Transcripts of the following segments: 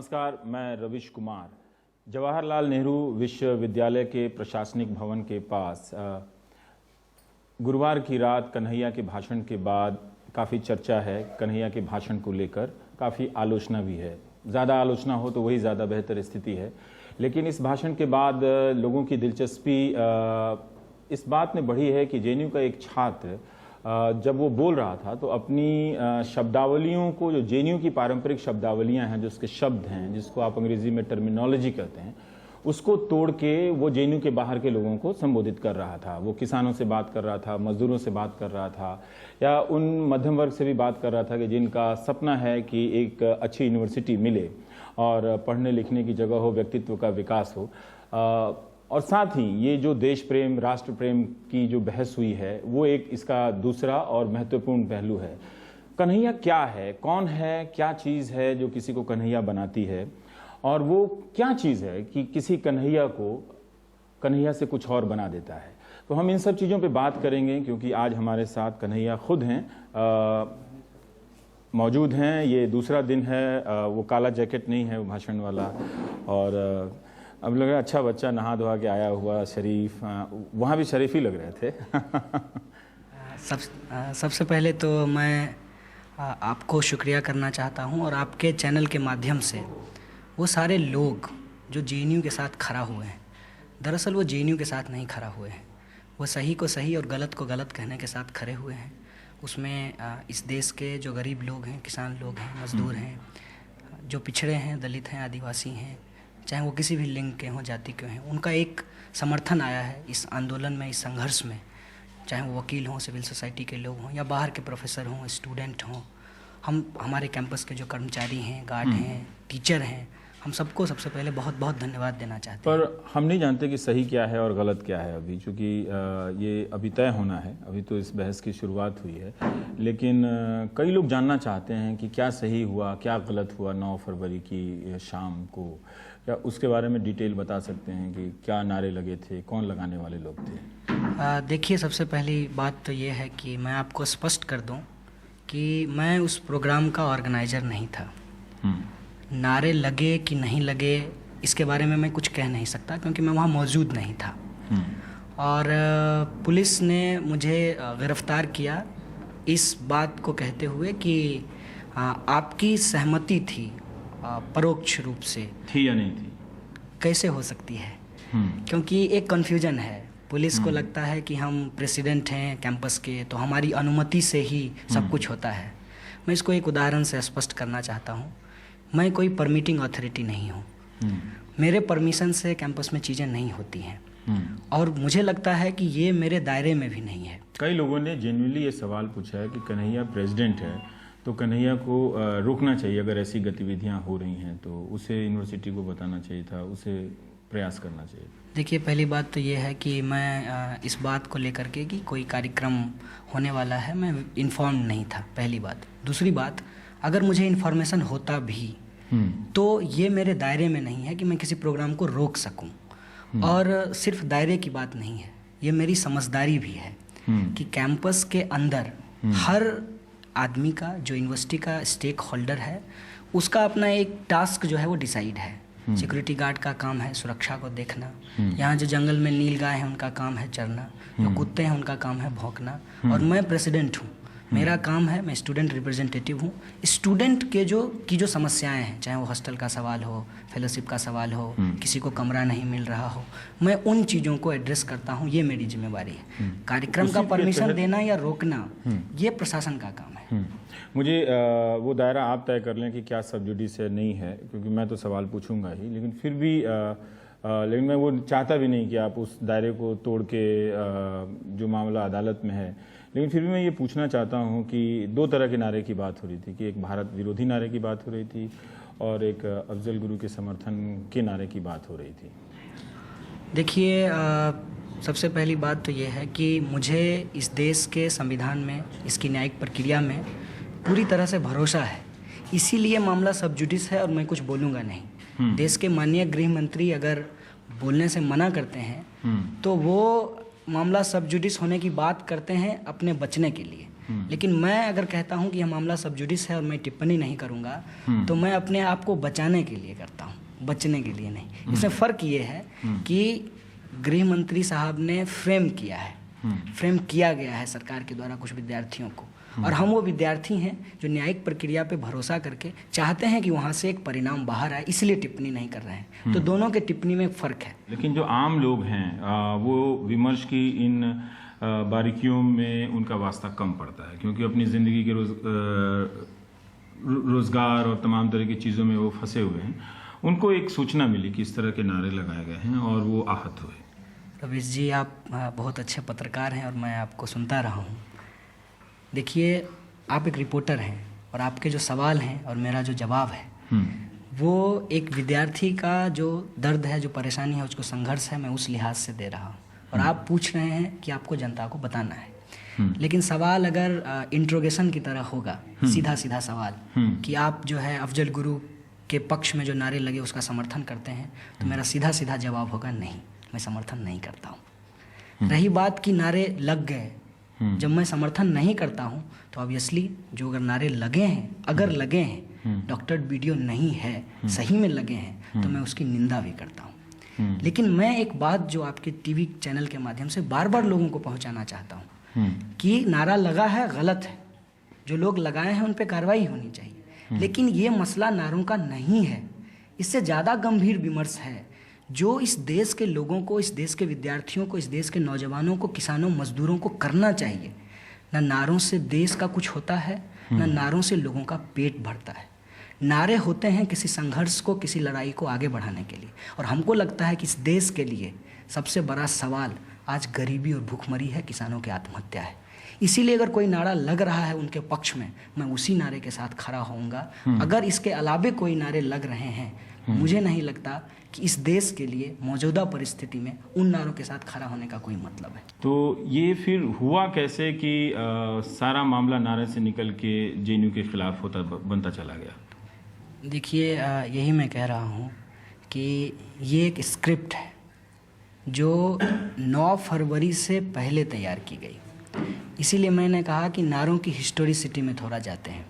नमस्कार, मैं रविश कुमार। जवाहरलाल नेहरू विश्वविद्यालय के प्रशासनिक भवन के पास गुरुवार की रात कन्हैया के भाषण के बाद काफ़ी चर्चा है। कन्हैया के भाषण को लेकर काफ़ी आलोचना भी है। ज़्यादा आलोचना हो तो वही ज़्यादा बेहतर स्थिति है। लेकिन इस भाषण के बाद लोगों की दिलचस्पी इस बात में बढ़ी है कि जेएनयू का एक छात्र जब वो बोल रहा था तो अपनी शब्दावलियों को, जो जेएनयू की पारंपरिक शब्दावलियां हैं, जो उसके शब्द हैं, जिसको आप अंग्रेजी में टर्मिनोलॉजी कहते हैं, उसको तोड़ के वो जेएनयू के बाहर के लोगों को संबोधित कर रहा था। वो किसानों से बात कर रहा था, मजदूरों से बात कर रहा था, या उन मध्यम वर्ग से भी बात कर रहा था कि जिनका सपना है कि एक अच्छी यूनिवर्सिटी मिले और पढ़ने लिखने की जगह हो, व्यक्तित्व का विकास हो। और साथ ही ये जो देश प्रेम, राष्ट्र प्रेम की जो बहस हुई है, वो एक इसका दूसरा और महत्वपूर्ण पहलू है। कन्हैया क्या है, कौन है, क्या चीज़ है जो किसी को कन्हैया बनाती है, और वो क्या चीज़ है कि किसी कन्हैया को कन्हैया से कुछ और बना देता है। तो हम इन सब चीज़ों पे बात करेंगे, क्योंकि आज हमारे साथ कन्हैया खुद हैं, मौजूद हैं। ये दूसरा दिन है, वो काला जैकेट नहीं है, वो भाषण वाला। और अब लग रहा है अच्छा बच्चा नहा धोआ के आया हुआ, शरीफ। वहाँ भी शरीफ ही लग रहे थे। सबसे पहले तो मैं आपको शुक्रिया करना चाहता हूँ, और आपके चैनल के माध्यम से वो सारे लोग जो जेएनयू के साथ खड़ा हुए हैं, दरअसल वो जेएनयू के साथ नहीं खड़ा हुए हैं, वो सही को सही और गलत को गलत कहने के साथ खड़े हुए हैं। उसमें इस देश के जो गरीब लोग हैं, किसान लोग हैं, मजदूर हैं, जो पिछड़े हैं, दलित हैं, आदिवासी हैं, चाहे वो किसी भी लिंग के हों, जाति के हों, उनका एक समर्थन आया है इस आंदोलन में, इस संघर्ष में। चाहे वो वकील हों, सिविल सोसाइटी के लोग हों, या बाहर के प्रोफेसर हों, स्टूडेंट हों, हमारे कैंपस के जो कर्मचारी हैं, गार्ड हैं, टीचर हैं, हम सबको सबसे पहले बहुत बहुत धन्यवाद देना चाहते हैं। पर हम नहीं जानते कि सही क्या है और गलत क्या है अभी, चूँकि ये अभी तय होना है। अभी तो इस बहस की शुरुआत हुई है, लेकिन कई लोग जानना चाहते हैं कि क्या सही हुआ, क्या गलत हुआ 9 फरवरी की शाम को। क्या उसके बारे में डिटेल बता सकते हैं कि क्या नारे लगे थे, कौन लगाने वाले लोग थे? देखिए, सबसे पहली बात तो ये है कि मैं आपको स्पष्ट कर दूं कि मैं उस प्रोग्राम का ऑर्गेनाइज़र नहीं था। नारे लगे कि नहीं लगे इसके बारे में मैं कुछ कह नहीं सकता, क्योंकि मैं वहाँ मौजूद नहीं था। और पुलिस ने मुझे गिरफ्तार किया इस बात को कहते हुए कि आपकी सहमति थी, परोक्ष रूप से थी या नहीं थी, कैसे हो सकती है? क्योंकि एक कन्फ्यूजन है। पुलिस को लगता है कि हम प्रेसिडेंट हैं कैंपस के, तो हमारी अनुमति से ही सब कुछ होता है। मैं इसको एक उदाहरण से स्पष्ट करना चाहता हूँ। मैं कोई परमिटिंग अथॉरिटी नहीं हूँ। मेरे परमिशन से कैंपस में चीज़ें नहीं होती हैं, और मुझे लगता है कि ये मेरे दायरे में भी नहीं है। कई लोगों ने जेन्युइनली ये सवाल पूछा है कि कन्हैया प्रेसिडेंट है तो कन्हैया को रोकना चाहिए। अगर ऐसी गतिविधियां हो रही हैं तो उसे यूनिवर्सिटी को बताना चाहिए था, उसे प्रयास करना चाहिए। देखिए, पहली बात तो ये है कि मैं इस बात को लेकर के कि कोई कार्यक्रम होने वाला है, मैं इन्फॉर्म नहीं था, पहली बात। दूसरी बात, अगर मुझे इन्फॉर्मेशन होता भी तो ये मेरे दायरे में नहीं है कि मैं किसी प्रोग्राम को रोक सकूं। और सिर्फ दायरे की बात नहीं है, ये मेरी समझदारी भी है कि कैंपस के अंदर हर आदमी का, जो यूनिवर्सिटी का स्टेक होल्डर है, उसका अपना एक टास्क जो है वो डिसाइड है। सिक्योरिटी गार्ड का काम है सुरक्षा को देखना, यहाँ जो जंगल में नील गाय है उनका काम है चरना, जो कुत्ते हैं उनका काम है भौंकना, और मैं प्रेसिडेंट हूँ, मेरा काम है, मैं स्टूडेंट रिप्रेजेंटेटिव हूँ। स्टूडेंट के जो समस्याएं हैं, चाहे वो हॉस्टल का सवाल हो, फेलोशिप का सवाल हो, किसी को कमरा नहीं मिल रहा हो, मैं उन चीज़ों को एड्रेस करता हूँ। ये मेरी जिम्मेवारी है। कार्यक्रम का परमिशन देना या रोकना ये प्रशासन का काम है। मुझे वो दायरा आप तय कर लें कि क्या सब जुडिस है, नहीं है, क्योंकि मैं तो सवाल पूछूंगा ही, लेकिन फिर भी लेकिन मैं वो चाहता भी नहीं कि आप उस दायरे को तोड़ के जो मामला अदालत में है। लेकिन फिर भी मैं ये पूछना चाहता हूँ कि 2 तरह के नारे की बात हो रही थी, कि एक भारत विरोधी नारे की बात हो रही थी और एक अफजल गुरु के समर्थन के नारे की बात हो रही थी। देखिए, सबसे पहली बात तो ये है कि मुझे इस देश के संविधान में, इसकी न्यायिक प्रक्रिया में पूरी तरह से भरोसा है। इसीलिए मामला सब जुडिस है और मैं कुछ बोलूँगा नहीं। देश के माननीय गृह मंत्री अगर बोलने से मना करते हैं तो वो मामला सब जुडिस होने की बात करते हैं अपने बचने के लिए। लेकिन मैं अगर कहता हूं कि यह मामला सब जुडिस है और मैं टिप्पणी नहीं करूंगा, तो मैं अपने आप को बचाने के लिए करता हूं, बचने के लिए नहीं। इसमें फ़र्क ये है कि गृह मंत्री साहब ने फ्रेम किया है, फ्रेम किया गया है सरकार के द्वारा कुछ विद्यार्थियों को, और हम वो विद्यार्थी हैं जो न्यायिक प्रक्रिया पे भरोसा करके चाहते हैं कि वहाँ से एक परिणाम बाहर आए, इसलिए टिप्पणी नहीं कर रहे हैं। तो दोनों के टिप्पणी में फ़र्क है। लेकिन जो आम लोग हैं वो विमर्श की इन बारीकियों में उनका वास्ता कम पड़ता है, क्योंकि अपनी ज़िंदगी के रोज़गार और तमाम तरह की चीज़ों में वो फंसे हुए हैं। उनको एक सूचना मिली कि इस तरह के नारे लगाए गए हैं और वो आहत हुए। रवीश जी, आप बहुत अच्छे पत्रकार हैं और मैं आपको सुनता रहा हूँ। देखिए, आप एक रिपोर्टर हैं और आपके जो सवाल हैं और मेरा जो जवाब है वो एक विद्यार्थी का जो दर्द है, जो परेशानी है, उसको संघर्ष है, मैं उस लिहाज से दे रहा हूँ। और आप पूछ रहे हैं कि आपको जनता को बताना है। लेकिन सवाल अगर इंट्रोगेशन की तरह होगा, सीधा सीधा सवाल कि आप जो है अफजल गुरु के पक्ष में जो नारे लगे उसका समर्थन करते हैं, तो मेरा सीधा सीधा जवाब होगा नहीं, मैं समर्थन नहीं करता हूँ। रही बात कि नारे लग गए, जब मैं समर्थन नहीं करता हूँ तो ऑब्वियसली जो अगर नारे लगे हैं, अगर लगे हैं, डॉक्टर्ड वीडियो नहीं है, सही में लगे हैं, तो मैं उसकी निंदा भी करता हूँ। लेकिन मैं एक बात जो आपके टीवी चैनल के माध्यम से बार बार लोगों को पहुँचाना चाहता हूँ कि नारा लगा है, गलत है, जो लोग लगाए हैं उन पर कार्रवाई होनी चाहिए। लेकिन ये मसला नारों का नहीं है, इससे ज़्यादा गंभीर विमर्श है जो इस देश के लोगों को, इस देश के विद्यार्थियों को, इस देश के नौजवानों को, किसानों, मजदूरों को करना चाहिए। न नारों से देश का कुछ होता है, न नारों से लोगों का पेट भरता है। नारे होते हैं किसी संघर्ष को, किसी लड़ाई को आगे बढ़ाने के लिए। और हमको लगता है कि इस देश के लिए सबसे बड़ा सवाल आज गरीबी और भूखमरी है, किसानों की आत्महत्या है। इसीलिए अगर कोई नारा लग रहा है उनके पक्ष में, मैं उसी नारे के साथ खड़ा होऊंगा। अगर इसके अलावे कोई नारे लग रहे हैं, मुझे नहीं लगता कि इस देश के लिए मौजूदा परिस्थिति में उन नारों के साथ खड़ा होने का कोई मतलब है। तो ये फिर हुआ कैसे कि सारा मामला नारे से निकल के जेएनयू के खिलाफ बनता चला गया? देखिए, यही मैं कह रहा हूँ कि ये एक स्क्रिप्ट है जो 9 फरवरी से पहले तैयार की गई। इसीलिए मैंने कहा कि नारों की हिस्टोरिसिटी में थोड़ा जाते हैं।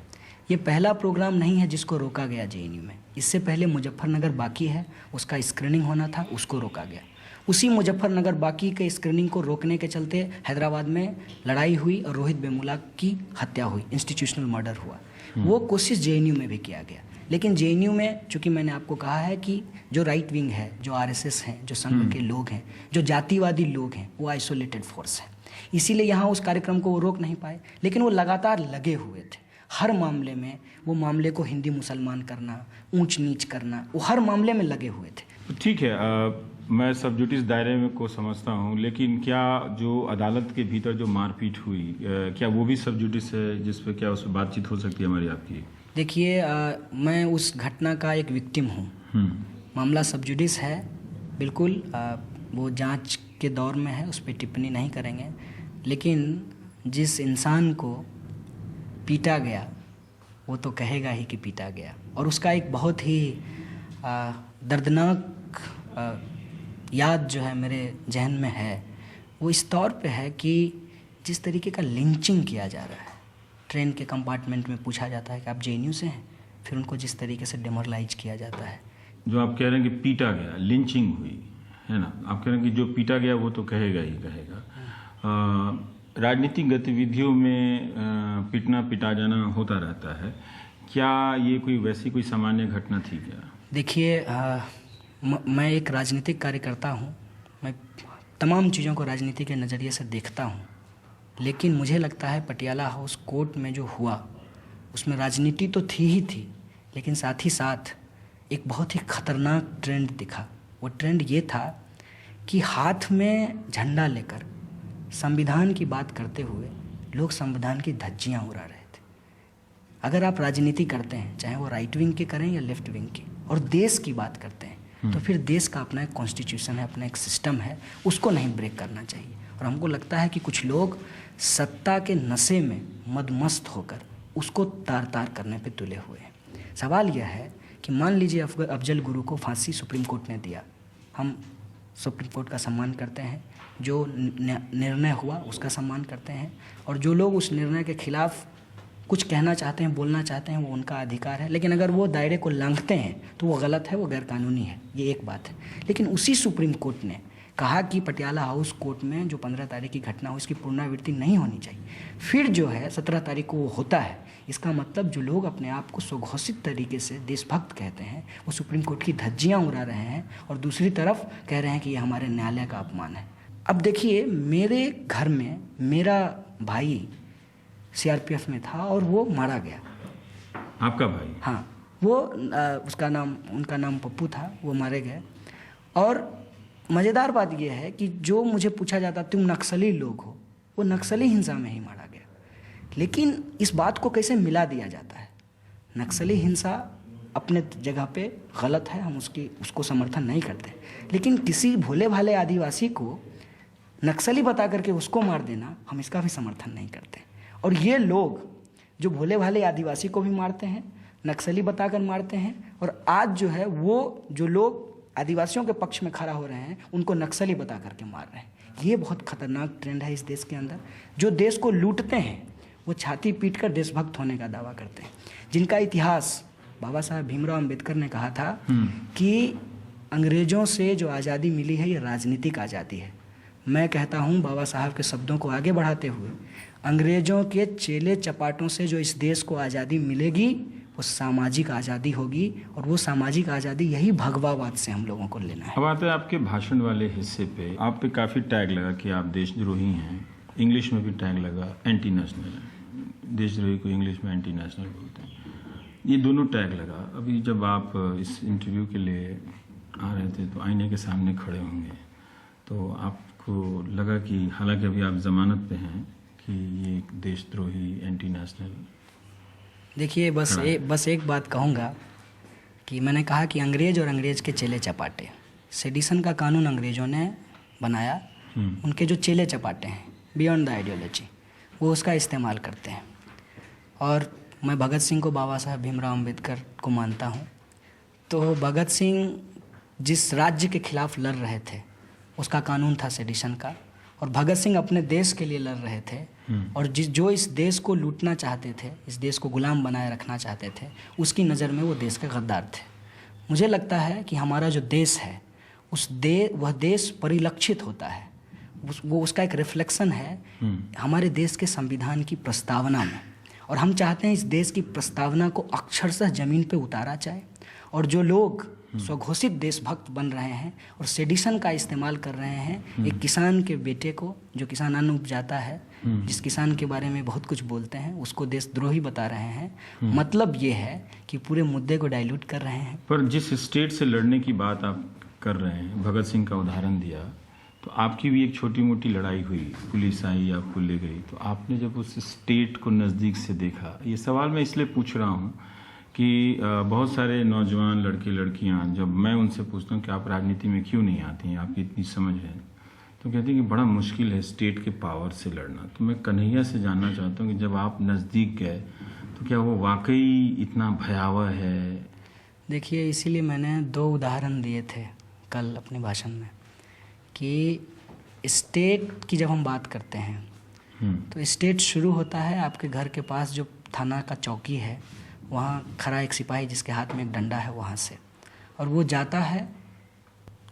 ये पहला प्रोग्राम नहीं है जिसको रोका गया जेएनयू में। इससे पहले मुजफ्फरनगर बाकी है, उसका स्क्रीनिंग होना था, उसको रोका गया। उसी मुजफ्फरनगर बाकी के स्क्रीनिंग को रोकने के चलते हैदराबाद में लड़ाई हुई और रोहित वेमुला की हत्या हुई, इंस्टीट्यूशनल मर्डर हुआ। वो कोशिश जेएनयू में भी किया गया। लेकिन जेएनयू में, चूँकि मैंने आपको कहा है कि जो राइट विंग है, जो आरएसएस हैं, जो संघ के लोग हैं, जो जातिवादी लोग हैं, वो आइसोलेटेड फोर्स है। इसीलिए यहाँ उस कार्यक्रम को वो रोक नहीं पाए। लेकिन वो लगातार लगे हुए थे हर मामले में। वो मामले को हिंदी मुसलमान करना, ऊंच नीच करना, वो हर मामले में लगे हुए थे। ठीक है, मैं सब जुडिस दायरे में को समझता हूँ, लेकिन क्या जो अदालत के भीतर जो मारपीट हुई, क्या वो भी सब जुडिस है जिस पर क्या उस पर बातचीत हो सकती है हमारी, आपकी? देखिए, मैं उस घटना का एक विक्टिम हूँ। मामला सब जुडिस है, बिल्कुल। वो जांच के दौर में है, उस पर टिप्पणी नहीं करेंगे। लेकिन जिस इंसान को पीटा गया वो तो कहेगा ही कि पीटा गया। और उसका एक बहुत ही दर्दनाक याद जो है मेरे जहन में है, वो इस तौर पे है कि जिस तरीके का लिंचिंग किया जा रहा है। ट्रेन के कंपार्टमेंट में पूछा जाता है कि आप जेएनयू से हैं, फिर उनको जिस तरीके से डेमोरलाइज किया जाता है। जो आप कह रहे हैं कि पीटा गया, लिंचिंग हुई है ना, आप कह रहे हैं कि जो पीटा गया वो तो कहेगा ही कहेगा। राजनीतिक गतिविधियों में पिटना पिटा जाना होता रहता है, क्या ये कोई वैसी कोई सामान्य घटना थी क्या? देखिए, मैं एक राजनीतिक कार्यकर्ता हूँ। मैं तमाम चीज़ों को राजनीति के नज़रिए से देखता हूँ। लेकिन मुझे लगता है पटियाला हाउस कोर्ट में जो हुआ उसमें राजनीति तो थी ही थी, लेकिन साथ ही साथ एक बहुत ही खतरनाक ट्रेंड दिखा। वो ट्रेंड ये था कि हाथ में झंडा लेकर संविधान की बात करते हुए लोग संविधान की धज्जियाँ उड़ा रहे थे। अगर आप राजनीति करते हैं, चाहे वो राइट विंग की करें या लेफ्ट विंग की, और देश की बात करते हैं, तो फिर देश का अपना एक कॉन्स्टिट्यूशन है, अपना एक सिस्टम है, उसको नहीं ब्रेक करना चाहिए। और हमको लगता है कि कुछ लोग सत्ता के नशे में मदमस्त होकर उसको तार तार करने पे तुले हुए हैं। सवाल यह है कि मान लीजिए अफजल गुरु को फांसी सुप्रीम कोर्ट ने दिया, हम सुप्रीम कोर्ट का सम्मान करते हैं, जो निर्णय हुआ उसका सम्मान करते हैं, और जो लोग उस निर्णय के खिलाफ कुछ कहना चाहते हैं, बोलना चाहते हैं, वो उनका अधिकार है। लेकिन अगर वो दायरे को लांघते हैं तो वो गलत है, वो गैरकानूनी है, ये एक बात है। लेकिन उसी सुप्रीम कोर्ट ने कहा कि पटियाला हाउस कोर्ट में जो 15 तारीख की घटना हो इसकी पुनरावृत्ति नहीं होनी चाहिए। फिर जो है 17 तारीख को वो होता है। इसका मतलब जो लोग अपने आप को स्वघोषित तरीके से देशभक्त कहते हैं वो सुप्रीम कोर्ट की धज्जियाँ उड़ा रहे हैं, और दूसरी तरफ कह रहे हैं कि ये हमारे न्यायालय का अपमान है। अब देखिए, मेरे घर में मेरा भाई सीआरपीएफ में था और वो मारा गया। आपका भाई? हाँ, वो उनका नाम पप्पू था, वो मारे गए। और मज़ेदार बात यह है कि जो मुझे पूछा जाता तुम नक्सली लोग हो, वो नक्सली हिंसा में ही मारा गया। लेकिन इस बात को कैसे मिला दिया जाता है? नक्सली हिंसा अपने जगह पे गलत है, हम उसको समर्थन नहीं करते, लेकिन किसी भोले भाले आदिवासी को नक्सली बता करके उसको मार देना, हम इसका भी समर्थन नहीं करते। और ये लोग जो भोले भाले आदिवासी को भी मारते हैं, नक्सली बताकर मारते हैं, और आज जो है वो जो लोग आदिवासियों के पक्ष में खड़ा हो रहे हैं उनको नक्सली बता करके मार रहे हैं। ये बहुत खतरनाक ट्रेंड है इस देश के अंदर। जो देश को लूटते हैं वो छाती पीटकर देशभक्त होने का दावा करते हैं, जिनका इतिहास बाबा साहब भीमराव अंबेडकर ने कहा था कि अंग्रेज़ों से जो आज़ादी मिली है ये राजनीतिक आज़ादी है। मैं कहता हूँ बाबा साहब के शब्दों को आगे बढ़ाते हुए, अंग्रेज़ों के चेले चपाटों से जो इस देश को आज़ादी मिलेगी वो सामाजिक आज़ादी होगी, और वो सामाजिक आज़ादी यही भगवावाद से हम लोगों को लेना है। अब आते हैं आपके भाषण वाले हिस्से पे। आप पे काफ़ी टैग लगा कि आप देशद्रोही हैं, इंग्लिश में भी टैग लगा एंटी नेशनल है, देशद्रोही को इंग्लिश में एंटी नेशनल बोलते हैं, ये दोनों टैग लगा। अभी जब आप इस इंटरव्यू के लिए आ रहे थे तो आईने के सामने खड़े होंगे, तो आपको लगा कि हालांकि अभी आप जमानत पे हैं कि ये एक देशद्रोही एंटी नेशनल? देखिए, बस एक बात कहूँगा कि मैंने कहा कि अंग्रेज़ और अंग्रेज़ के चेले चपाटे, सेडिशन का कानून अंग्रेज़ों ने बनाया, उनके जो चेले चपाटे हैं बियॉन्ड द आइडियोलॉजी, वो उसका इस्तेमाल करते हैं। और मैं भगत सिंह को बाबा साहब भीमराव अम्बेडकर को मानता हूँ। तो भगत सिंह जिस राज्य के खिलाफ लड़ रहे थे उसका कानून था सेडिशन का, और भगत सिंह अपने देश के लिए लड़ रहे थे, और जो इस देश को लूटना चाहते थे, इस देश को गुलाम बनाए रखना चाहते थे, उसकी नज़र में वो देश के गद्दार थे। मुझे लगता है कि हमारा जो देश है वह देश परिलक्षित होता है, वो उसका एक रिफ्लेक्शन है हमारे देश के संविधान की प्रस्तावना में, और हम चाहते हैं इस देश की प्रस्तावना को अक्षरशः ज़मीन पे उतारा जाए। और जो लोग स्वघोषित देशभक्त बन रहे हैं और सेडिशन का इस्तेमाल कर रहे हैं, एक किसान के बेटे को, जो किसान अन्न उपजाता है, जिस किसान के बारे में बहुत कुछ बोलते हैं, उसको देशद्रोही बता रहे हैं। मतलब ये है कि पूरे मुद्दे को डाइल्यूट कर रहे हैं। पर जिस स्टेट से लड़ने की बात आप कर रहे हैं, भगत सिंह का उदाहरण दिया, तो आपकी भी एक छोटी मोटी लड़ाई हुई, पुलिस आई आपको ले गई, तो आपने जब उस स्टेट को नज़दीक से देखा, ये सवाल मैं इसलिए पूछ रहा हूँ कि बहुत सारे नौजवान लड़के लड़कियां, जब मैं उनसे पूछता हूं कि आप राजनीति में क्यों नहीं आती हैं, आपकी इतनी समझ है, तो कहते हैं कि बड़ा मुश्किल है स्टेट के पावर से लड़ना। तो मैं कन्हैया से जानना चाहता हूं कि जब आप नज़दीक गए तो क्या वो वाकई इतना भयावह है? देखिए, इसीलिए मैंने 2 उदाहरण दिए थे कल अपने भाषण में, कि स्टेट की जब हम बात करते हैं तो स्टेट शुरू होता है आपके घर के पास जो थाना का चौकी है, वहाँ खड़ा एक सिपाही जिसके हाथ में एक डंडा है, वहाँ से, और वो जाता है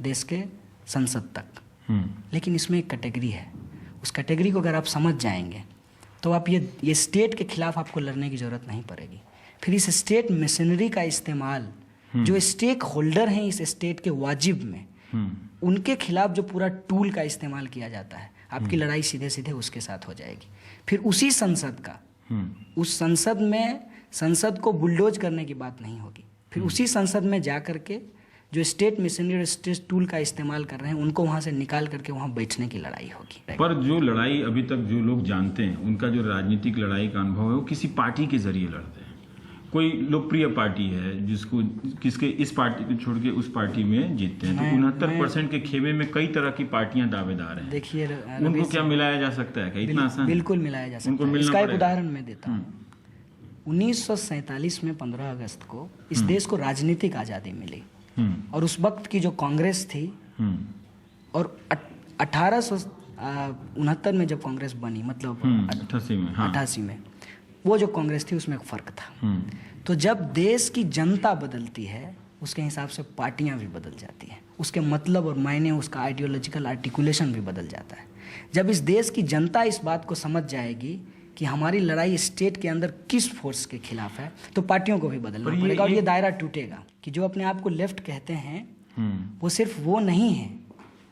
देश के संसद तक। लेकिन इसमें एक कैटेगरी है, उस कैटेगरी को अगर आप समझ जाएंगे तो आप ये स्टेट के खिलाफ आपको लड़ने की ज़रूरत नहीं पड़ेगी। फिर इस स्टेट मशीनरी का इस्तेमाल, जो स्टेक होल्डर हैं इस स्टेट के वाजिब में, उनके खिलाफ जो पूरा टूल का इस्तेमाल किया जाता है, आपकी लड़ाई सीधे सीधे उसके साथ हो जाएगी। फिर उसी संसद का, उस संसद में संसद को बुलडोज करने की बात नहीं होगी। फिर उसी संसद में जा करके जो स्टेट मशीनरी और स्टेट टूल का इस्तेमाल कर रहे हैं उनको वहाँ से निकाल करके वहाँ बैठने की लड़ाई होगी। पर जो लड़ाई अभी तक जो लोग जानते हैं, उनका जो राजनीतिक लड़ाई का अनुभव है, वो किसी पार्टी के जरिए लड़ते हैं। कोई लोकप्रिय पार्टी है जिसको किसके इस पार्टी को छोड़ के उस पार्टी में जीतते हैं, तो 69% के खेमे में कई तरह की पार्टियां दावेदार हैं। देखिए, उनको क्या मिलाया जा सकता है? क्या इतना आसान? बिल्कुल मिलाया जा सकता है। इसका एक उदाहरण मैं देता हूँ। 1947 में 15 अगस्त को इस देश को राजनीतिक आज़ादी मिली, और उस वक्त की जो कांग्रेस थी और 1869 में जब कांग्रेस बनी, मतलब 88 में, हाँ 88 में, वो जो कांग्रेस थी उसमें एक फ़र्क था। तो जब देश की जनता बदलती है उसके हिसाब से पार्टियां भी बदल जाती हैं, उसके मतलब और मायने, उसका आइडियोलॉजिकल आर्टिकुलेशन भी बदल जाता है। जब इस देश की जनता इस बात को समझ जाएगी कि हमारी लड़ाई स्टेट के अंदर किस फोर्स के खिलाफ है, तो पार्टियों को भी बदलना पड़ेगा और ये दायरा टूटेगा। कि जो अपने आप को लेफ्ट कहते हैं वो सिर्फ वो नहीं है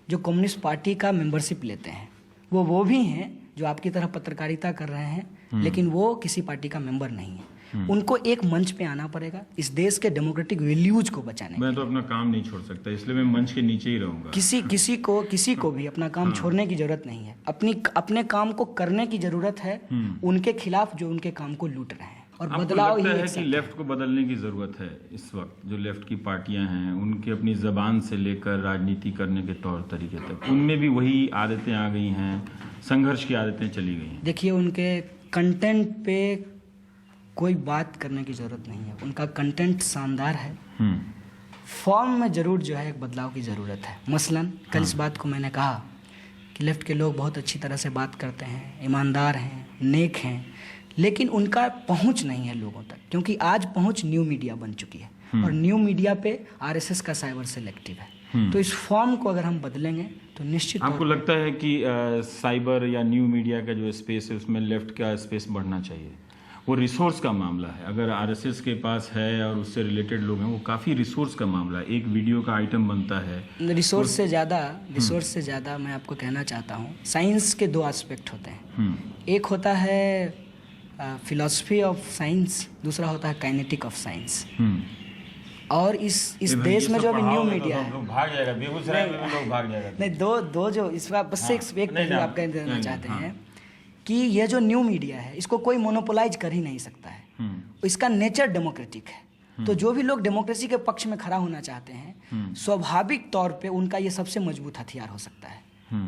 जो कम्युनिस्ट पार्टी का मेंबरशिप लेते हैं, वो भी हैं जो आपकी तरह पत्रकारिता कर रहे हैं लेकिन वो किसी पार्टी का मेंबर नहीं है। उनको एक मंच पे आना पड़ेगा इस देश के डेमोक्रेटिक वैल्यूज को बचाने। मैं तो अपना काम नहीं छोड़ सकता, इसलिए मैं मंच के नीचे ही रहूंगा। किसी को भी अपना काम छोड़ने की जरूरत नहीं है, अपने काम को करने की जरूरत है उनके खिलाफ जो उनके काम को लूट रहे हैं। और बदलाव ही है कि लेफ्ट को बदलने की जरूरत है इस वक्त। जो लेफ्ट की पार्टियां हैं उनके अपनी जबान से लेकर राजनीति करने के तौर तरीके तक उनमें भी वही आदतें आ गई हैं, संघर्ष की आदतें चली गई हैं। देखिए, उनके कंटेंट पे कोई बात करने की ज़रूरत नहीं है, उनका कंटेंट शानदार है। फॉर्म में ज़रूर जो है एक बदलाव की ज़रूरत है। मसलन कल इस बात को मैंने कहा कि लेफ़्ट के लोग बहुत अच्छी तरह से बात करते हैं, ईमानदार हैं, नेक हैं, लेकिन उनका पहुंच नहीं है लोगों तक, क्योंकि आज पहुंच न्यू मीडिया बन चुकी है और न्यू मीडिया पे आरएसएस का साइबर सेलेक्टिव है। तो इस फॉर्म को अगर हम बदलेंगे तो निश्चित आपको लगता है कि साइबर या न्यू मीडिया का जो स्पेस है उसमें लेफ्ट का स्पेस बढ़ना चाहिए? वो रिसोर्स का मामला है, अगर आरएसएस के पास है और उससे रिलेटेड लोग हैं, वो काफ़ी रिसोर्स का मामला है। एक वीडियो का आइटम बनता है, रिसोर्स से ज़्यादा मैं आपको कहना चाहता हूँ, साइंस के दो एस्पेक्ट होते हैं। एक होता है फिलॉसफी ऑफ साइंस, दूसरा होता है काइनेटिक ऑफ साइंस। और इस देश में जो अभी न्यू मीडिया है, भाग जाएगा, बेगूसराय में लोग भाग जाएगा। नहीं, दो जो इस बार बस एक पहलू आप कह देना चाहते हैं कि ये जो न्यू मीडिया है इसको कोई मोनोपोलाइज कर ही नहीं सकता है। इसका नेचर डेमोक्रेटिक है। तो जो भी लोग डेमोक्रेसी के पक्ष में खड़ा होना चाहते हैं, स्वाभाविक तौर पे उनका ये सबसे मजबूत हथियार हो सकता है।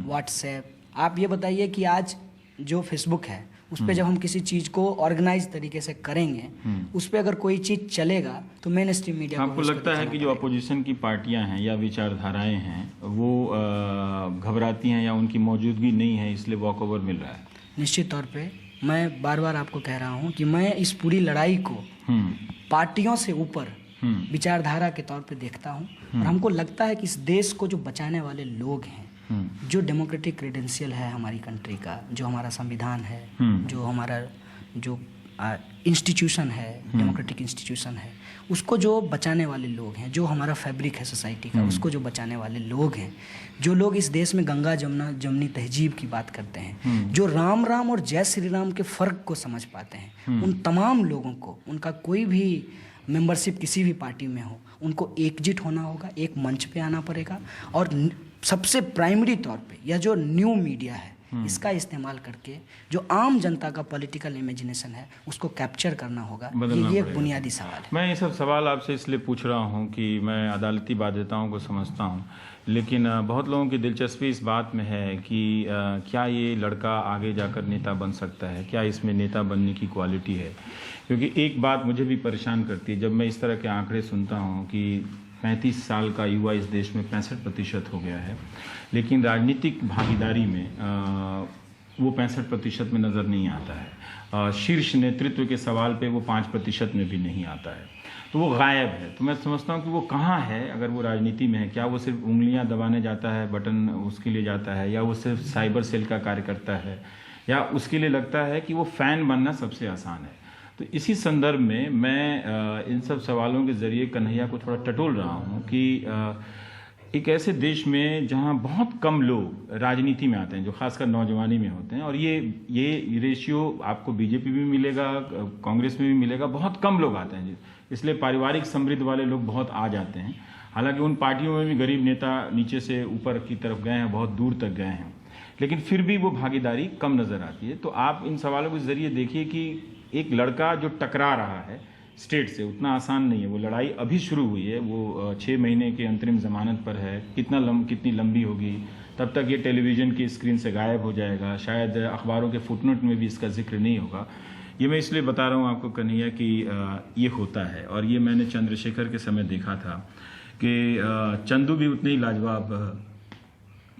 व्हाट्सएप, आप ये बताइए कि आज जो फेसबुक है उस पर जब हम किसी चीज़ को ऑर्गेनाइज तरीके से करेंगे, उस पर अगर कोई चीज़ चलेगा तो मेन स्ट्रीम मीडिया आपको लगता है कि जो अपोजिशन की पार्टियां हैं या विचारधाराएं हैं वो घबराती हैं या उनकी मौजूदगी नहीं है इसलिए वॉकओवर मिल रहा है? निश्चित तौर पे मैं बार बार आपको कह रहा हूँ कि मैं इस पूरी लड़ाई को पार्टियों से ऊपर विचारधारा के तौर पे देखता हूँ। और हमको लगता है कि इस देश को जो बचाने वाले लोग हैं, जो डेमोक्रेटिक क्रेडेंशियल है हमारी कंट्री का, जो हमारा संविधान है, जो हमारा जो इंस्टीट्यूशन है, डेमोक्रेटिक इंस्टीट्यूशन है, उसको जो बचाने वाले लोग हैं, जो हमारा फैब्रिक है सोसाइटी का, उसको जो बचाने वाले लोग हैं, जो लोग इस देश में गंगा जमुना जमनी तहजीब की बात करते हैं, जो राम राम और जय श्री राम के फ़र्क को समझ पाते हैं, उन तमाम लोगों को, उनका कोई भी मेंबरशिप किसी भी पार्टी में हो, उनको एकजुट होना होगा, एक मंच पे आना पड़ेगा। और सबसे प्राइमरी तौर पे यह जो न्यू मीडिया है इसका इस्तेमाल करके जो आम जनता का पॉलिटिकल इमेजिनेशन है उसको कैप्चर करना होगा। ये एक बुनियादी सवाल है। मैं ये सब सवाल आपसे इसलिए पूछ रहा हूँ कि मैं अदालती बाध्यताओं को समझता हूँ, लेकिन बहुत लोगों की दिलचस्पी इस बात में है कि क्या ये लड़का आगे जाकर नेता बन सकता है, क्या इसमें नेता बनने की क्वालिटी है? क्योंकि एक बात मुझे भी परेशान करती है जब मैं इस तरह के आंकड़े सुनता हूँ कि 35 साल का युवा इस देश में 65% हो गया है, लेकिन राजनीतिक भागीदारी में वो 65% में नज़र नहीं आता है। शीर्ष नेतृत्व के सवाल पे वो 5% में भी नहीं आता है, तो वो गायब है। तो मैं समझता हूँ कि वो कहाँ है अगर वो राजनीति में है। क्या वो सिर्फ उंगलियाँ दबाने जाता है, बटन उसके लिए जाता है, या वो सिर्फ साइबर सेल का कार्य करता है, या उसके लिए लगता है कि वो फ़ैन बनना सबसे आसान है? तो इसी संदर्भ में मैं इन सब सवालों के ज़रिए कन्हैया को थोड़ा टटोल रहा हूँ कि एक ऐसे देश में जहाँ बहुत कम लोग राजनीति में आते हैं, जो खासकर नौजवानी में होते हैं, और ये रेशियो आपको बीजेपी में मिलेगा, कांग्रेस में भी मिलेगा, बहुत कम लोग आते हैं, इसलिए पारिवारिक समृद्ध वाले लोग बहुत आ जाते हैं। हालांकि उन पार्टियों में भी गरीब नेता नीचे से ऊपर की तरफ गए हैं, बहुत दूर तक गए हैं, लेकिन फिर भी वो भागीदारी कम नज़र आती है। तो आप इन सवालों के ज़रिए देखिए कि एक लड़का जो टकरा रहा है स्टेट से, उतना आसान नहीं है। वो लड़ाई अभी शुरू हुई है, वो 6 महीने के अंतरिम ज़मानत पर है। कितनी लंबी होगी, तब तक ये टेलीविज़न की स्क्रीन से गायब हो जाएगा, शायद अखबारों के फुटनोट में भी इसका जिक्र नहीं होगा। ये मैं इसलिए बता रहा हूँ आपको कन्हैया कि ये होता है, और ये मैंने चंद्रशेखर के समय देखा था कि चंदू भी उतने ही लाजवाब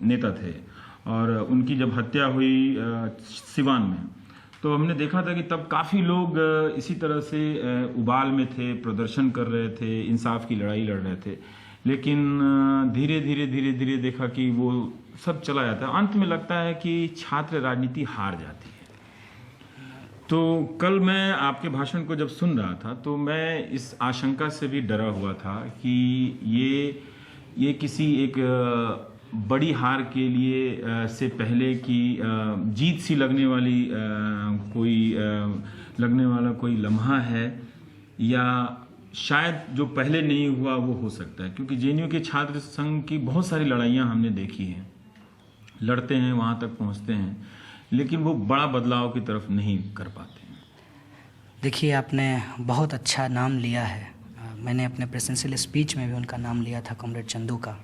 नेता थे और उनकी जब हत्या हुई सिवान में, तो हमने देखा था कि तब काफ़ी लोग इसी तरह से उबाल में थे, प्रदर्शन कर रहे थे, इंसाफ की लड़ाई लड़ रहे थे। लेकिन धीरे धीरे देखा कि वो सब चला जाता है। अंत में लगता है कि छात्र राजनीति हार जाती है। तो कल मैं आपके भाषण को जब सुन रहा था तो मैं इस आशंका से भी डरा हुआ था कि ये किसी एक बड़ी हार के लिए से पहले की जीत सी लगने वाला कोई लम्हा है, या शायद जो पहले नहीं हुआ वो हो सकता है। क्योंकि जेएनयू के छात्र संघ की बहुत सारी लड़ाइयाँ हमने देखी हैं, लड़ते हैं, वहाँ तक पहुँचते हैं, लेकिन वो बड़ा बदलाव की तरफ नहीं कर पाते हैं। देखिए, आपने बहुत अच्छा नाम लिया है। मैंने अपने प्रेसिडेंशियल स्पीच में भी उनका नाम लिया था, कॉमरेड चंदू का।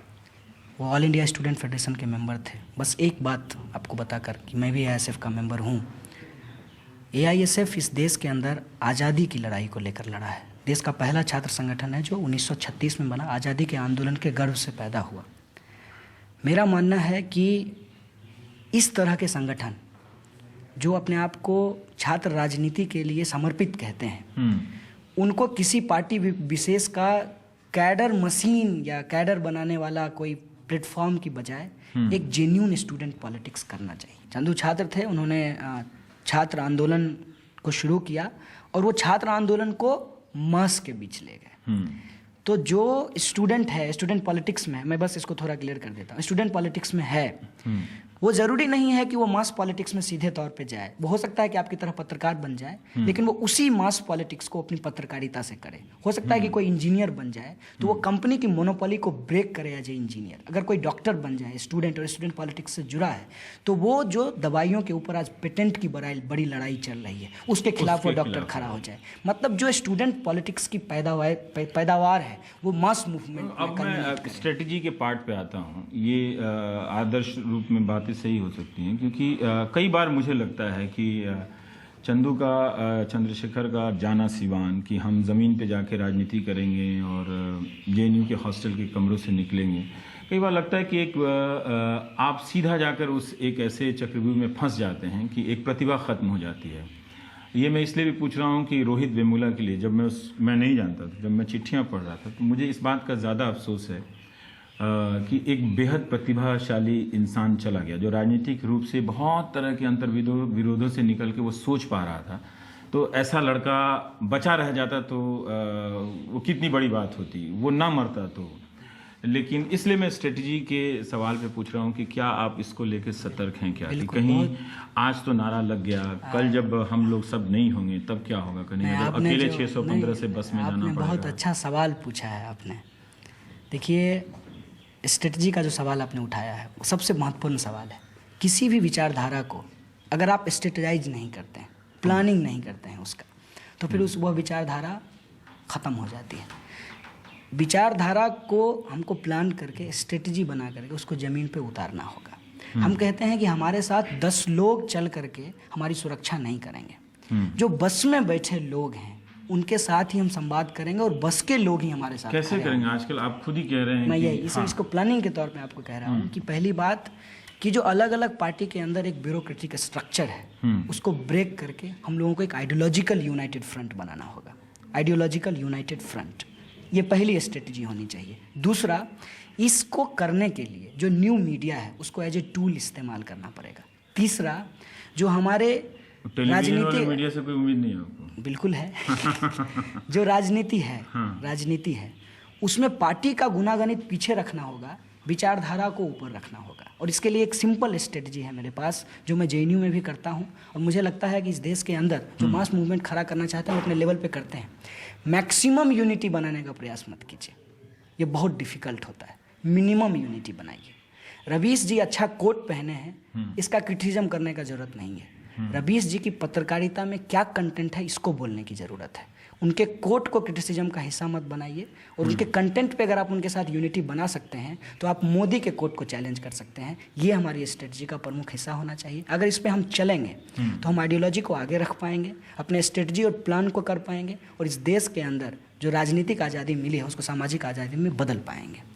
वो ऑल इंडिया स्टूडेंट फेडरेशन के मेंबर थे। बस एक बात आपको बताकर कि मैं भी एआईएसएफ का मेंबर हूँ। एआईएसएफ इस देश के अंदर आज़ादी की लड़ाई को लेकर लड़ा है। देश का पहला छात्र संगठन है जो 1936 में बना, आज़ादी के आंदोलन के गर्व से पैदा हुआ। मेरा मानना है कि इस तरह के संगठन जो अपने आप को छात्र राजनीति के लिए समर्पित कहते हैं, उनको किसी पार्टी विशेष का कैडर मशीन या कैडर बनाने वाला कोई प्लेटफॉर्म की बजाय एक जेन्युइन स्टूडेंट पॉलिटिक्स करना चाहिए। चंदू छात्र थे, उन्होंने छात्र आंदोलन को शुरू किया और वो छात्र आंदोलन को मास के बीच ले गए। तो जो स्टूडेंट है, स्टूडेंट पॉलिटिक्स में, मैं बस इसको थोड़ा क्लियर कर देता हूँ, स्टूडेंट पॉलिटिक्स में है, वो ज़रूरी नहीं है कि वो मास पॉलिटिक्स में सीधे तौर पे जाए। वो हो सकता है कि आपकी तरह पत्रकार बन जाए, लेकिन वो उसी मास पॉलिटिक्स को अपनी पत्रकारिता से करे। हो सकता है कि कोई इंजीनियर बन जाए तो वो कंपनी की मोनोपोली को ब्रेक करे एज ए इंजीनियर। अगर कोई डॉक्टर बन जाए, स्टूडेंट और स्टूडेंट पॉलिटिक्स से जुड़ा है, तो वो जो दवाइयों के ऊपर आज पेटेंट की बड़ी लड़ाई चल रही है, उसके खिलाफ वो डॉक्टर खड़ा हो जाए। मतलब जो स्टूडेंट पॉलिटिक्स की पैदावार है वो मास मूवमेंट। अब मैं स्ट्रेटजी के पार्ट पे आता हूँ। ये आदर्श रूप में बातें सही हो सकती हैं, क्योंकि कई बार मुझे लगता है कि चंद्रशेखर का जाना सिवान, कि हम ज़मीन पे जाके राजनीति करेंगे और जेएनयू के हॉस्टल के कमरों से निकलेंगे, कई बार लगता है कि आप सीधा जाकर उस एक ऐसे चक्रव्यूह में फंस जाते हैं कि एक प्रतिभा ख़त्म हो जाती है। ये मैं इसलिए भी पूछ रहा हूँ कि रोहित वेमुला के लिए, जब मैं नहीं जानता था, जब मैं चिट्ठियाँ पढ़ रहा था, तो मुझे इस बात का ज़्यादा अफसोस है कि एक बेहद प्रतिभाशाली इंसान चला गया, जो राजनीतिक रूप से बहुत तरह के विरोधों से निकल के वो सोच पा रहा था। तो ऐसा लड़का बचा रह जाता तो वो कितनी बड़ी बात होती, वो ना मरता तो। लेकिन इसलिए मैं स्ट्रेटजी के सवाल पे पूछ रहा हूँ कि क्या आप इसको लेकर सतर्क हैं क्या, कि कहीं आज तो नारा लग गया, कल जब हम लोग सब नहीं होंगे तब क्या होगा, कहीं जब अकेले 615 से बस में जाना पड़ेगा। बहुत अच्छा सवाल पूछा है आपने। देखिए, स्ट्रेटजी का जो सवाल आपने उठाया है वो सबसे महत्वपूर्ण सवाल है। किसी भी विचारधारा को अगर आप स्ट्रेटजाइज नहीं करते हैं, प्लानिंग नहीं करते हैं उसका, तो फिर वह विचारधारा ख़त्म हो जाती है। विचारधारा को हमको प्लान करके, स्ट्रेटजी बना करके उसको ज़मीन पे उतारना होगा। हम कहते हैं कि हमारे साथ 10 लोग चल करके हमारी सुरक्षा नहीं करेंगे। जो बस में बैठे लोग हैं उनके साथ ही हम संवाद करेंगे और बस के लोग ही हमारे साथ कैसे करेंगे? आजकल आप खुद ही कह रहे हैं। मैं इसको प्लानिंग के तौर पे आपको कह रहा हूँ कि पहली बात कि जो अलग अलग पार्टी के अंदर एक ब्यूरोक्रेटिक स्ट्रक्चर है, उसको ब्रेक करके हम लोगों को एक आइडियोलॉजिकल यूनाइटेड फ्रंट बनाना होगा। आइडियोलॉजिकल यूनाइटेड फ्रंट, ये पहली स्ट्रेटजी होनी चाहिए। दूसरा, इसको करने के लिए जो न्यू मीडिया है उसको एज ए टूल इस्तेमाल करना पड़ेगा। तीसरा, जो हमारे राजनीति, मीडिया से कोई उम्मीद नहीं है, बिल्कुल है जो राजनीति है, राजनीति है, उसमें पार्टी का गुनागणित पीछे रखना होगा, विचारधारा को ऊपर रखना होगा। और इसके लिए एक सिंपल स्ट्रेटजी है मेरे पास, जो मैं जेएनयू में भी करता हूँ, और मुझे लगता है कि इस देश के अंदर जो मास मूवमेंट खड़ा करना चाहते हैं वो अपने लेवल पे करते हैं। मैक्सिमम यूनिटी बनाने का प्रयास मत कीजिए, ये बहुत डिफिकल्ट होता है। मिनिमम यूनिटी बनाइए। रवीश जी अच्छा कोट पहने हैं, इसका क्रिटिसिज्म करने का जरूरत नहीं है। रवीश जी की पत्रकारिता में क्या कंटेंट है इसको बोलने की ज़रूरत है। उनके कोट को क्रिटिसिज्म का हिस्सा मत बनाइए, और उनके कंटेंट पे अगर आप उनके साथ यूनिटी बना सकते हैं तो आप मोदी के कोट को चैलेंज कर सकते हैं। ये हमारी स्ट्रेटजी का प्रमुख हिस्सा होना चाहिए। अगर इस पे हम चलेंगे तो हम आइडियोलॉजी को आगे रख पाएंगे, अपने स्ट्रेटजी और प्लान को कर पाएंगे, और इस देश के अंदर जो राजनीतिक आज़ादी मिली है उसको सामाजिक आज़ादी में बदल पाएंगे।